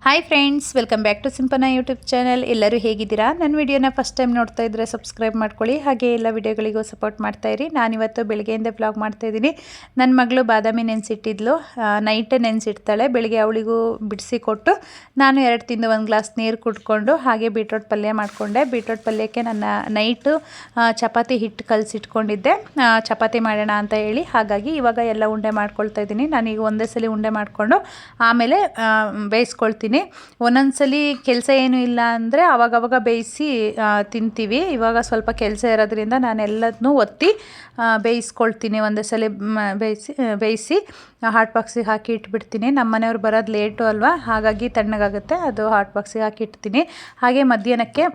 Hi friends, welcome back to Simpana YouTube channel. ಎಲ್ಲರೂ ಹೇಗಿದ್ದೀರಾ? ನನ್ನ ವಿಡಿಯೋನ ಫಸ್ಟ್ ಟೈಮ್ ನೋಡ್ತಾ ಇದ್ದರೆ ಸಬ್ಸ್ಕ್ರೈಬ್ ಮಾಡ್ಕೊಳ್ಳಿ, ಹಾಗೆ ಎಲ್ಲ ವಿಡಿಯೋಗಳಿಗೂ ಸಪೋರ್ಟ್ ಮಾಡ್ತಾಯಿರಿ. ನಾನಿವತ್ತು ಬೆಳಗ್ಗೆಯಿಂದ ಬ್ಲಾಗ್ ಮಾಡ್ತಾಯಿದ್ದೀನಿ. ನನ್ನ ಮಗಳು ಬಾದಾಮಿ ನೆನೆಸಿಟ್ಟಿದ್ಲು, ನೈಟ್ ನೆನೆಸಿಡ್ತಾಳೆ. ಬೆಳಿಗ್ಗೆ ಅವಳಿಗೂ ಬಿಡಿಸಿ ಕೊಟ್ಟು ನಾನು 2 ತಿಂದು 1 ಗ್ಲಾಸ್ ನೀರು ಕುಡ್ಕೊಂಡು ಹಾಗೆ ಬೀಟ್ರೋಟ್ ಪಲ್ಯ ಮಾಡಿಕೊಂಡೆ. ಬೀಟ್ರೋಟ್ ಪಲ್ಯಕ್ಕೆ ನನ್ನ ನೈಟು ಚಪಾತಿ ಹಿಟ್ಟು ಕಲಸಿಟ್ಕೊಂಡಿದ್ದೆ, ಚಪಾತಿ ಮಾಡೋಣ ಅಂತ ಹೇಳಿ. ಹಾಗಾಗಿ ಇವಾಗ ಎಲ್ಲ ಉಂಡೆ ಮಾಡ್ಕೊಳ್ತಾ ಇದ್ದೀನಿ. ನಾನೀಗ ಒಂದೇ ಸಲ ಉಂಡೆ ಮಾಡಿಕೊಂಡು ಆಮೇಲೆ ಬೇಯಿಸ್ಕೊಳ್ತೀನಿ. ಒಂದೊಂದ್ಸಲಿ ಕೆಲಸ ಏನೂ ಇಲ್ಲ ಅಂದರೆ ಅವಾಗವಾಗ ಬೇಯಿಸಿ ತಿಂತೀವಿ. ಇವಾಗ ಸ್ವಲ್ಪ ಕೆಲಸ ಇರೋದ್ರಿಂದ ನಾನೆಲ್ಲದನ್ನೂ ಒತ್ತಿ ಬೇಯಿಸ್ಕೊಳ್ತೀನಿ. ಒಂದೇ ಸಲ ಬೇಯಿಸಿ ಹಾಟ್ ಬಾಕ್ಸಿಗೆ ಹಾಕಿ ಇಟ್ಬಿಡ್ತೀನಿ. ನಮ್ಮ ಮನೆಯವ್ರು ಬರೋದು ಲೇಟು ಅಲ್ವಾ, ಹಾಗಾಗಿ ತಣ್ಣಗಾಗುತ್ತೆ. ಅದು ಹಾಟ್ ಬಾಕ್ಸಿಗೆ ಹಾಕಿ ಇಡ್ತೀನಿ. ಹಾಗೆ ಮಧ್ಯಾಹ್ನಕ್ಕೆ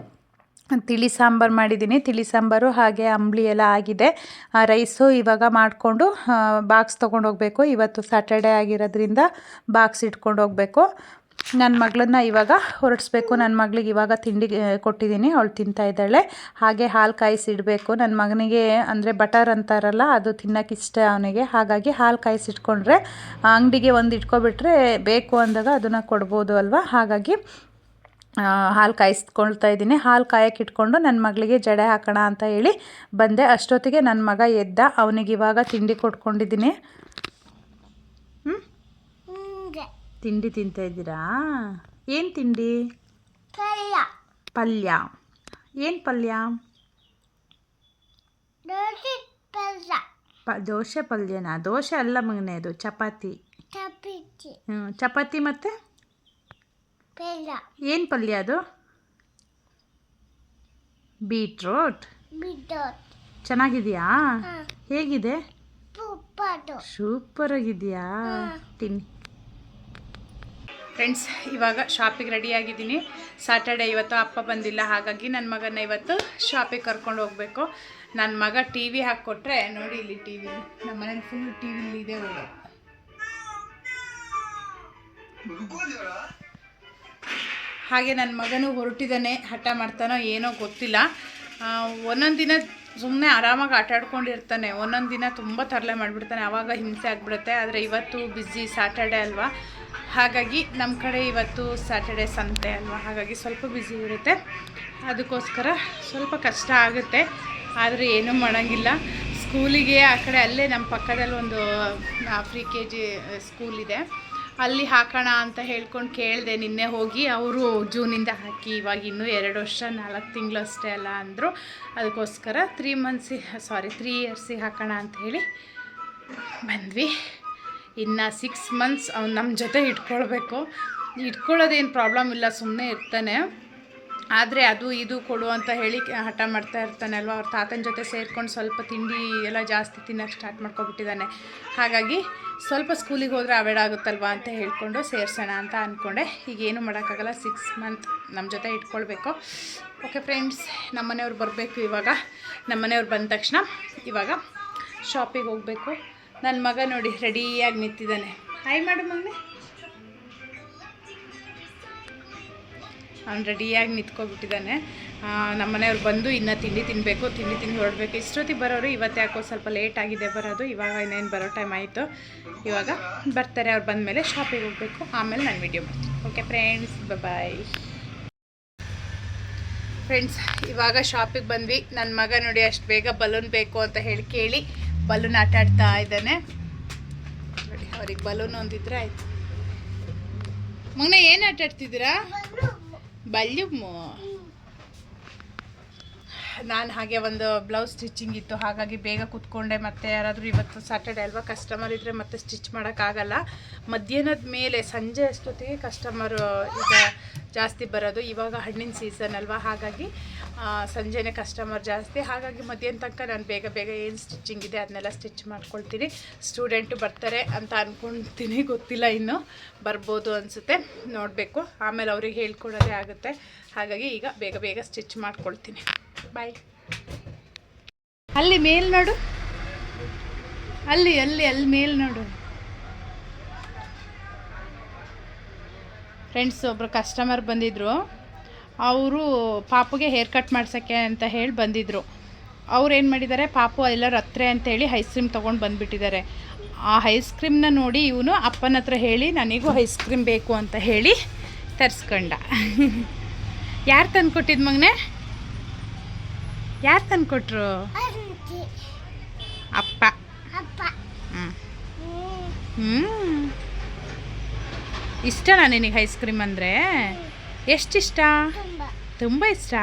ತಿಳಿ ಸಾಂಬಾರು ಮಾಡಿದ್ದೀನಿ. ತಿಳಿ ಸಾಂಬಾರು ಹಾಗೆ ಅಂಬಲಿ ಎಲ್ಲ ಆಗಿದೆ. ರೈಸು ಇವಾಗ ಮಾಡಿಕೊಂಡು ಬಾಕ್ಸ್ ತೊಗೊಂಡು ಹೋಗಬೇಕು. ಇವತ್ತು ಸ್ಯಾಟರ್ಡೇ ಆಗಿರೋದ್ರಿಂದ ಬಾಕ್ಸ್ ಇಟ್ಕೊಂಡು ಹೋಗಬೇಕು. ನನ್ನ ಮಗಳನ್ನ ಇವಾಗ ಹೊರಡಿಸ್ಬೇಕು. ನನ್ನ ಮಗಳಿಗೆ ಇವಾಗ ತಿಂಡಿ ಕೊಟ್ಟಿದ್ದೀನಿ, ಅವಳು ತಿಂತಾ ಇದ್ದಾಳೆ. ಹಾಗೆ ಹಾಲು ಕಾಯಿಸಿಡಬೇಕು. ನನ್ನ ಮಗನಿಗೆ ಅಂದರೆ ಬಟರ್ ಅಂತಾರಲ್ಲ, ಅದು ತಿನ್ನೋಕೆ ಇಷ್ಟ ಅವನಿಗೆ. ಹಾಗಾಗಿ ಹಾಲು ಕಾಯಿಸಿಟ್ಕೊಂಡ್ರೆ ಅಂಗಡಿಗೆ ಒಂದು ಇಟ್ಕೊಬಿಟ್ರೆ ಬೇಕು ಅಂದಾಗ ಅದನ್ನು ಕೊಡ್ಬೋದು ಅಲ್ವಾ. ಹಾಗಾಗಿ ಹಾಲು ಕಾಯಿಸ್ಕೊಳ್ತಾ ಇದ್ದೀನಿ. ಹಾಲು ಕಾಯಕ್ಕೆ ಇಟ್ಕೊಂಡು ನನ್ನ ಮಗಳಿಗೆ ಜಡೆ ಹಾಕೋಣ ಅಂತ ಹೇಳಿ ಬಂದೆ. ಅಷ್ಟೊತ್ತಿಗೆ ನನ್ನ ಮಗ ಎದ್ದ. ಅವನಿಗೆ ಇವಾಗ ತಿಂಡಿ ಕೊಟ್ಕೊಂಡಿದ್ದೀನಿ. ತಿಂಡಿ ತಿಂತಾ ಇದ್ದೀರಾ? ಏನು ತಿಂಡಿ? ಪಲ್ಯ. ಏನು ಪಲ್ಯ? ದೋಸೆ ಪಲ್ಯನಾ? ದೋಸೆ ಅಲ್ಲ ಮಗನೇ, ಅದು ಚಪಾತಿ. ಚಪಾತಿ ಮತ್ತು ಏನು ಪಲ್ಯ ಅದು? ಬೀಟ್ರೋಟ್. ಚೆನ್ನಾಗಿದೆಯಾ? ಹೇಗಿದೆ? ಸೂಪರ್ ಆಗಿದೆಯಾ? ತಿನ್ನಿ. ಫ್ರೆಂಡ್ಸ್, ಇವಾಗ ಶಾಪಿಗೆ ರೆಡಿಯಾಗಿದ್ದೀನಿ. ಸ್ಯಾಟರ್ಡೇ ಇವತ್ತು ಅಪ್ಪ ಬಂದಿಲ್ಲ, ಹಾಗಾಗಿ ನನ್ನ ಮಗನ ಇವತ್ತು ಶಾಪಿಗೆ ಕರ್ಕೊಂಡು ಹೋಗಬೇಕು. ನನ್ನ ಮಗ ಟಿ ವಿ ಹಾಕ್ಕೊಟ್ರೆ ನೋಡಿ, ಇಲ್ಲಿ ಟಿ ವಿ ನಮ್ಮ ಮನೇಲಿ ಫುಲ್ ಟಿ ವಿಲಿ ಇದೆ. ಹಾಗೆ ನನ್ನ ಮಗನೂ ಹೊರಟಿದ್ದಾನೆ. ಹಠ ಮಾಡ್ತಾನೋ ಏನೋ ಗೊತ್ತಿಲ್ಲ. ಒಂದೊಂದು ದಿನ ಸುಮ್ಮನೆ ಆರಾಮಾಗಿ ಆಟ ಆಡ್ಕೊಂಡಿರ್ತಾನೆ, ಒಂದೊಂದು ದಿನ ತುಂಬ ತರಲೆ ಮಾಡಿಬಿಡ್ತಾನೆ. ಆವಾಗ ಹಿಂಸೆ ಆಗಿಬಿಡುತ್ತೆ. ಆದರೆ ಇವತ್ತು ಬ್ಯುಸಿ, ಸ್ಯಾಟರ್ಡೇ ಅಲ್ವಾ, ಹಾಗಾಗಿ ನಮ್ಮ ಕಡೆ ಇವತ್ತು ಸ್ಯಾಟರ್ಡೇ ಸಂತೆ ಅಲ್ವಾ, ಹಾಗಾಗಿ ಸ್ವಲ್ಪ ಬ್ಯುಸಿ ಇರುತ್ತೆ. ಅದಕ್ಕೋಸ್ಕರ ಸ್ವಲ್ಪ ಕಷ್ಟ ಆಗುತ್ತೆ. ಆದರೆ ಏನೂ ಮಾಡೋಂಗಿಲ್ಲ. ಸ್ಕೂಲಿಗೆ ಆ ಕಡೆ ಅಲ್ಲೇ ನಮ್ಮ ಪಕ್ಕದಲ್ಲಿ ಒಂದು ಫ್ರೀ KG ಸ್ಕೂಲ್ ಇದೆ, ಅಲ್ಲಿ ಹಾಕೋಣ ಅಂತ ಹೇಳ್ಕೊಂಡು ಕೇಳಿದೆ ನಿನ್ನೆ ಹೋಗಿ. ಅವರು ಜೂನಿಂದ ಹಾಕಿ ಇವಾಗ ಇನ್ನೂ 2 ವರ್ಷ 4 ತಿಂಗಳು ಅಷ್ಟೇ ಅಲ್ಲ ಅಂದರು. ಅದಕ್ಕೋಸ್ಕರ 3 ಇಯರ್ಸಿಗೆ ಹಾಕೋಣ ಅಂತ ಹೇಳಿ ಬಂದ್ವಿ. ಇನ್ನು 6 ಮಂತ್ಸ್ ಅವ್ನು ನಮ್ಮ ಜೊತೆ ಇಟ್ಕೊಳ್ಬೇಕು. ಇಟ್ಕೊಳ್ಳೋದೇನು ಪ್ರಾಬ್ಲಮ್ ಇಲ್ಲ, ಸುಮ್ಮನೆ ಇರ್ತಾನೆ. ಆದರೆ ಅದು ಇದು ಕೊಡು ಅಂತ ಹೇಳಿ ಹಠ ಮಾಡ್ತಾ ಇರ್ತಾನೆ ಅಲ್ವಾ. ಅವ್ರ ತಾತನ ಜೊತೆ ಸೇರ್ಕೊಂಡು ಸ್ವಲ್ಪ ತಿಂಡಿ ಎಲ್ಲ ಜಾಸ್ತಿ ತಿನ್ನೋಕ್ಕೆ ಸ್ಟಾರ್ಟ್ ಮಾಡ್ಕೊಬಿಟ್ಟಿದ್ದಾನೆ. ಹಾಗಾಗಿ ಸ್ವಲ್ಪ ಸ್ಕೂಲಿಗೆ ಹೋದರೆ ಅವಾಯ್ಡ್ ಆಗುತ್ತಲ್ವ ಅಂತ ಹೇಳ್ಕೊಂಡು ಸೇರಿಸೋಣ ಅಂತ ಅಂದ್ಕೊಂಡೆ. ಈಗೇನು ಮಾಡೋಕ್ಕಾಗಲ್ಲ, 6 ಮಂತ್ ನಮ್ಮ ಜೊತೆ ಇಟ್ಕೊಳ್ಬೇಕು. ಓಕೆ ಫ್ರೆಂಡ್ಸ್, ನಮ್ಮನೆಯವ್ರು ಬರಬೇಕು ಇವಾಗ. ನಮ್ಮನೆಯವ್ರು ಬಂದ ತಕ್ಷಣ ಇವಾಗ ಶಾಪಿಗೆ ಹೋಗಬೇಕು. ನನ್ನ ಮಗ ನೋಡಿ ರೆಡಿಯಾಗಿ ನಿಂತಿದ್ದಾನೆ. ಹಾಯ್ ಮಾಡು ಮಗನೇ. ಅವ್ನು ರೆಡಿಯಾಗಿ ನಿಂತ್ಕೊಬಿಟ್ಟಿದ್ದಾನೆ. ನಮ್ಮನೆಯವ್ರು ಬಂದು ಇನ್ನೂ ತಿಂಡಿ ತಿನ್ನಬೇಕು, ತಿಂಡಿ ತಿಂದು ಹೊರಡಬೇಕು. ಇಷ್ಟೊತ್ತಿಗೆ ಬರೋರು. ಇವತ್ತು ಯಾಕೋ ಸ್ವಲ್ಪ ಲೇಟ್ ಆಗಿದೆ ಬರೋದು. ಇವಾಗ ಇನ್ನೇನು ಬರೋ ಟೈಮ್ ಆಯಿತು. ಇವಾಗ ಬರ್ತಾರೆ. ಅವ್ರು ಬಂದ ಮೇಲೆ ಶಾಪಿಗೆ ಹೋಗಬೇಕು. ಆಮೇಲೆ ನಾನು ವಿಡಿಯೋ ಮಾಡ್ತೀನಿ. ಓಕೆ ಫ್ರೆಂಡ್ಸ್, ಬಾಯ್. ಫ್ರೆಂಡ್ಸ್, ಇವಾಗ ಶಾಪಿಗೆ ಬಂದ್ವಿ. ನನ್ನ ಮಗ ನೋಡಿ ಅಷ್ಟು ಬೇಗ ಬಲೂನ್ ಬೇಕು ಅಂತ ಹೇಳಿ ಕೇಳಿ ಬಲೂನ್ ಆಟ ಆಡ್ತಾ ಇದ್ದಾನೆ ನೋಡಿ. ಅವ್ರಿಗೆ ಬಲೂನ್ ಒಂದಿದ್ರೆ ಆಯಿತು. ಮಗನ ಏನು ಆಟ ಆಡ್ತಿದ್ದೀರಾ? ಬಲ್ಯೂಮು. ನಾನು ಹಾಗೆ ಒಂದು ಬ್ಲೌಸ್ ಸ್ಟಿಚಿಂಗ್ ಇತ್ತು, ಹಾಗಾಗಿ ಬೇಗ ಕೂತ್ಕೊಂಡೆ. ಮತ್ತು ಯಾರಾದರೂ ಇವತ್ತು ಸ್ಯಾಟರ್ಡೇ ಅಲ್ವಾ, ಕಸ್ಟಮರ್ ಇದ್ದರೆ ಮತ್ತೆ ಸ್ಟಿಚ್ ಮಾಡೋಕ್ಕಾಗಲ್ಲ. ಮಧ್ಯಾಹ್ನದ ಮೇಲೆ ಸಂಜೆ ಅಷ್ಟೊತ್ತಿಗೆ ಕಸ್ಟಮರು ಈಗ ಜಾಸ್ತಿ ಬರೋದು. ಇವಾಗ ಹಣ್ಣಿನ ಸೀಸನ್ ಅಲ್ವಾ, ಹಾಗಾಗಿ ಸಂಜೆನೇ ಕಸ್ಟಮರ್ ಜಾಸ್ತಿ. ಹಾಗಾಗಿ ಮಧ್ಯಾಹ್ನ ತನಕ ನಾನು ಬೇಗ ಏನು ಸ್ಟಿಚಿಂಗ್ ಇದೆ ಅದನ್ನೆಲ್ಲ ಸ್ಟಿಚ್ ಮಾಡ್ಕೊಳ್ತೀನಿ. ಸ್ಟೂಡೆಂಟು ಬರ್ತಾರೆ ಅಂತ ಅಂದ್ಕೊಳ್ತೀನಿ, ಗೊತ್ತಿಲ್ಲ, ಇನ್ನೂ ಬರ್ಬೋದು ಅನಿಸುತ್ತೆ, ನೋಡಬೇಕು. ಆಮೇಲೆ ಅವ್ರಿಗೆ ಹೇಳ್ಕೊಡೋದೇ ಆಗುತ್ತೆ. ಹಾಗಾಗಿ ಈಗ ಬೇಗ ಸ್ಟಿಚ್ ಮಾಡ್ಕೊಳ್ತೀನಿ. ಬಾಯ್. ಅಲ್ಲಿ ಮೇಲ್ ನೋಡು, ಅಲ್ಲಿ ಮೇಲ್ ನೋಡು. ಫ್ರೆಂಡ್ಸ್, ಒಬ್ಬರು ಕಸ್ಟಮರ್ ಬಂದಿದ್ದರು. ಅವರು ಪಾಪುಗೆ ಹೇರ್ ಕಟ್ ಮಾಡ್ಸೋಕ್ಕೆ ಅಂತ ಹೇಳಿ ಬಂದಿದ್ದರು. ಅವ್ರು ಏನು ಮಾಡಿದ್ದಾರೆ, ಪಾಪು ಎಲ್ಲರ ಹತ್ರ ಅಂತೇಳಿ ಐಸ್ ಕ್ರೀಮ್ ತೊಗೊಂಡು ಬಂದುಬಿಟ್ಟಿದ್ದಾರೆ. ಆ ಐಸ್ ಕ್ರೀಮ್ನ ನೋಡಿ ಇವನು ಅಪ್ಪನ ಹತ್ರ ಹೇಳಿ ನನಗೂ ಐಸ್ ಕ್ರೀಮ್ ಬೇಕು ಅಂತ ಹೇಳಿ ತರಿಸ್ಕೊಂಡ. ಯಾರು ತಂದು ಕೊಟ್ಟಿದ್ದು ಮಗನೇ? ಯಾರು ತಂದು ಕೊಟ್ಟರು? ಅಪ್ಪ. ಇಷ್ಟನಾ ನಿನಗೆ ಐಸ್ ಕ್ರೀಮ್ ಅಂದರೆ? ಎಷ್ಟಿಷ್ಟ? ತುಂಬ ಇಷ್ಟ.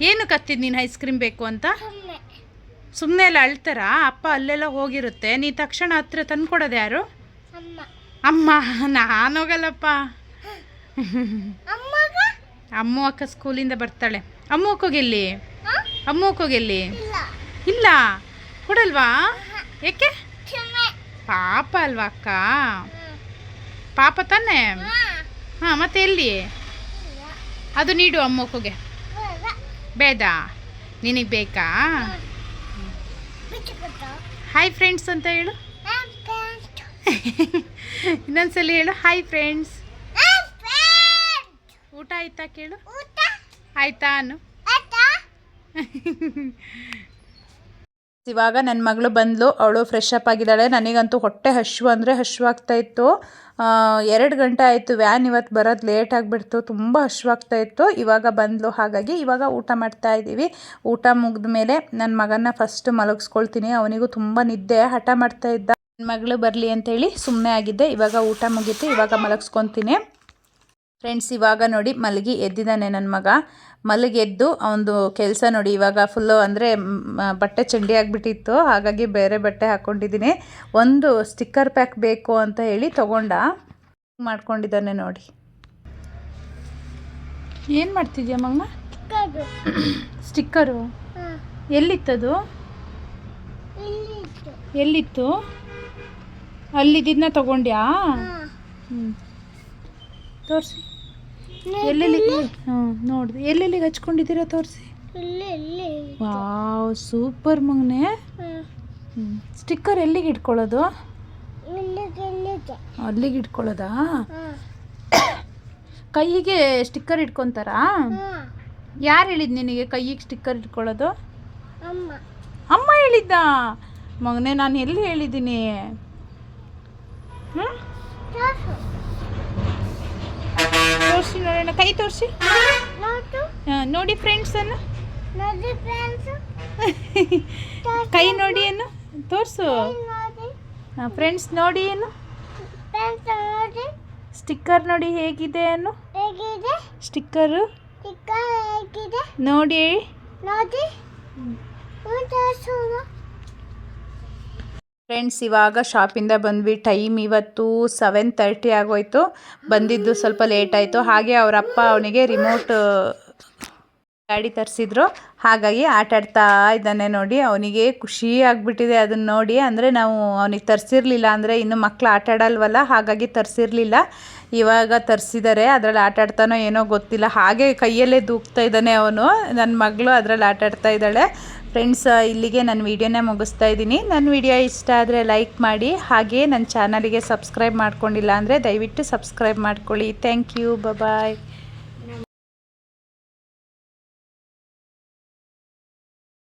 ಏನು ಕತ್ತಿದ್ದು ನೀನು ಐಸ್ ಕ್ರೀಮ್ ಬೇಕು ಅಂತ? ಸುಮ್ಮನೆ ಎಲ್ಲ ಅಳ್ತಾರ? ಅಪ್ಪ ಅಲ್ಲೆಲ್ಲ ಹೋಗಿರುತ್ತೆ, ನೀ ತಕ್ಷಣ ಹತ್ರ ತಂದು ಕೊಡೋದು ಯಾರು? ಅಮ್ಮ. ನಾನು ಹೋಗಲ್ಲಪ್ಪ. ಅಮ್ಮ ಅಕ್ಕ ಸ್ಕೂಲಿಂದ ಬರ್ತಾಳೆ. ಅಮ್ಮ ಹೋಗೋಗೆಲ್ಲಿ? ಅಮ್ಮ ಹೋಗೋಗೆಲ್ಲಿ? ಇಲ್ಲ ಕೊಡಲ್ವಾ? ಏಕೆ? ಪಾಪ ಅಲ್ವಾ ಅಕ್ಕ? ಪಾಪ ತಾನೆ? ಹಾಂ, ಮತ್ತೆ ಎಲ್ಲಿ ಅದು? ನೀಡು ಅಮ್ಮಕ್ಕೋಗೆ. ಬೇಡ, ನಿನಗೆ ಬೇಕಾ? ಹಾಯ್ ಫ್ರೆಂಡ್ಸ್ ಅಂತ ಹೇಳು. ಇನ್ನೊಂದ್ಸಲ ಹೇಳು, ಹಾಯ್ ಫ್ರೆಂಡ್ಸ್. ಊಟ ಆಯ್ತಾ ಕೇಳು. ಆಯ್ತಾ ಅನ್ನು. ಇವಾಗ ನನ್ನ ಮಗಳು ಬಂದಳು, ಅವಳು ಫ್ರೆಶ್ ಅಪ್ ಆಗಿದ್ದಾಳೆ. ನನಗಂತೂ ಹೊಟ್ಟೆ ಹಶ್ವಾಗ್ತಾ ಇತ್ತು. 2 ಗಂಟೆ ಆಯಿತು, ವ್ಯಾನ್ ಇವತ್ತು ಬರೋದು ಲೇಟ್ ಆಗಿಬಿಡ್ತು, ತುಂಬ ಹಶ್ವಾಗ್ತಾ ಇತ್ತು. ಇವಾಗ ಬಂದಳು, ಹಾಗಾಗಿ ಇವಾಗ ಊಟ ಮಾಡ್ತಾ ಇದ್ದೀವಿ. ಊಟ ಮುಗಿದ ಮೇಲೆ ನನ್ನ ಮಗನ ಫಸ್ಟ್ ಮಲಗಿಸ್ಕೊಳ್ತೀನಿ. ಅವನಿಗೂ ತುಂಬ ನಿದ್ದೆ ಹಠ ಮಾಡ್ತಾ ಇದ್ದ. ನನ್ನ ಮಗಳು ಬರಲಿ ಅಂತೇಳಿ ಸುಮ್ಮನೆ ಆಗಿದ್ದೆ. ಇವಾಗ ಊಟ ಮುಗೀತು, ಇವಾಗ ಮಲಗಿಸ್ಕೊತೀನಿ. ಫ್ರೆಂಡ್ಸ್, ಇವಾಗ ನೋಡಿ ಮಲಗಿ ಎದ್ದಿದ್ದಾನೆ ನನ್ನ ಮಗ. ಮಲಗಿ ಎದ್ದು ಅವನದು ಕೆಲಸ ನೋಡಿ, ಇವಾಗ ಫುಲ್ಲು ಅಂದರೆ ಬಟ್ಟೆ ಚಂಡಿ ಆಗಿಬಿಟ್ಟಿತ್ತು, ಹಾಗಾಗಿ ಬೇರೆ ಬಟ್ಟೆ ಹಾಕ್ಕೊಂಡಿದ್ದೀನಿ. ಒಂದು ಸ್ಟಿಕ್ಕರ್ ಪ್ಯಾಕ್ ಬೇಕು ಅಂತ ಹೇಳಿ ತೊಗೊಂಡ, ಮಾಡ್ಕೊಂಡಿದ್ದಾನೆ ನೋಡಿ. ಏನು ಮಾಡ್ತಿದ್ಯಾ ಮಮ್ಮ? ಸ್ಟಿಕ್ಕರು ಎಲ್ಲಿತ್ತದು? ಎಲ್ಲಿತ್ತು? ಅಲ್ಲಿದ್ದನ್ನ ತೊಗೊಂಡ್ಯಾ? ತೋರಿಸಿ. ಎಲ್ಲೆಲ್ಲಿ? ಹಾಂ, ನೋಡಿದೆ. ಎಲ್ಲೆಲ್ಲಿಗೆ ಹಚ್ಕೊಂಡಿದ್ದೀರಾ ತೋರಿಸಿ. ವಾವ್, ಸೂಪರ್ ಮಗನೇ. ಸ್ಟಿಕ್ಕರ್ ಎಲ್ಲಿಗೆ ಇಟ್ಕೊಳ್ಳೋದು? ಅಲ್ಲಿಗೆ ಇಟ್ಕೊಳ್ಳೋದಾ? ಕೈಗೆ ಸ್ಟಿಕ್ಕರ್ ಇಟ್ಕೊತಾರಾ? ಯಾರು ಹೇಳಿದ್ದು ನಿನಗೆ ಕೈಗೆ ಸ್ಟಿಕ್ಕರ್ ಇಟ್ಕೊಳ್ಳೋದು? ಅಮ್ಮ ಹೇಳಿದ್ದ ಮಗನೇ. ನಾನು ಎಲ್ಲಿ ಹೇಳಿದ್ದೀನಿ? ತೋರಿಸಿ ನೋಡೋಣ, ಕೈ ತೋರಿಸಿ. ನೋಡಿ ಫ್ರೆಂಡ್ಸ್ ಅನ್ನು, ಕೈ ನೋಡಿ ಏನು ತೋರಿಸು. ಫ್ರೆಂಡ್ಸ್ ನೋಡಿ ಏನು, ಸ್ಟಿಕ್ಕರ್ ನೋಡಿ ಹೇಗಿದೆ ಅನ್ನು. ಸ್ಟಿಕ್ಕರು ನೋಡಿ. ಫ್ರೆಂಡ್ಸ್, ಇವಾಗ ಶಾಪಿಂದ ಬಂದ್ವಿ. ಟೈಮ್ ಇವತ್ತು 7:30 ಆಗೋಯ್ತು. ಬಂದಿದ್ದು ಸ್ವಲ್ಪ ಲೇಟ್ ಆಯಿತು. ಹಾಗೆ ಅವರಪ್ಪ ಅವನಿಗೆ ರಿಮೋಟ್ ಗಾಡಿ ತರಿಸಿದ್ರು, ಹಾಗಾಗಿ ಆಟಾಡ್ತಾ ಇದ್ದಾನೆ ನೋಡಿ. ಅವನಿಗೆ ಖುಷಿ ಆಗಿಬಿಟ್ಟಿದೆ ಅದನ್ನು ನೋಡಿ. ಅಂದರೆ ನಾವು ಅವನಿಗೆ ತರಿಸಿರ್ಲಿಲ್ಲ, ಅಂದರೆ ಇನ್ನು ಮಕ್ಕಳು ಆಟಾಡಲ್ವಲ್ಲ, ಹಾಗಾಗಿ ತರಿಸಿರ್ಲಿಲ್ಲ. ಇವಾಗ ತರಿಸಿದ್ದಾರೆ, ಅದರಲ್ಲಿ ಆಟಾಡ್ತಾನೋ ಏನೋ ಗೊತ್ತಿಲ್ಲ. ಹಾಗೆ ಕೈಯಲ್ಲೇ ದೂಕ್ತಾ ಇದ್ದಾನೆ ಅವನು. ನನ್ನ ಮಗಳು ಅದರಲ್ಲಿ ಆಟಾಡ್ತಾ ಇದ್ದಾಳೆ. ಫ್ರೆಂಡ್ಸ್, ಇಲ್ಲಿಗೆ ನನ್ನ ವೀಡಿಯೋನ ಮುಗಿಸ್ತಾ ಇದ್ದೀನಿ. ನನ್ನ ವೀಡಿಯೋ ಇಷ್ಟ ಆದರೆ ಲೈಕ್ ಮಾಡಿ, ಹಾಗೆ ನನ್ನ ಚಾನಲಿಗೆ ಸಬ್ಸ್ಕ್ರೈಬ್ ಮಾಡ್ಕೊಂಡಿಲ್ಲ ಅಂದರೆ ದಯವಿಟ್ಟು ಸಬ್ಸ್ಕ್ರೈಬ್ ಮಾಡ್ಕೊಳ್ಳಿ. Thank you, bye.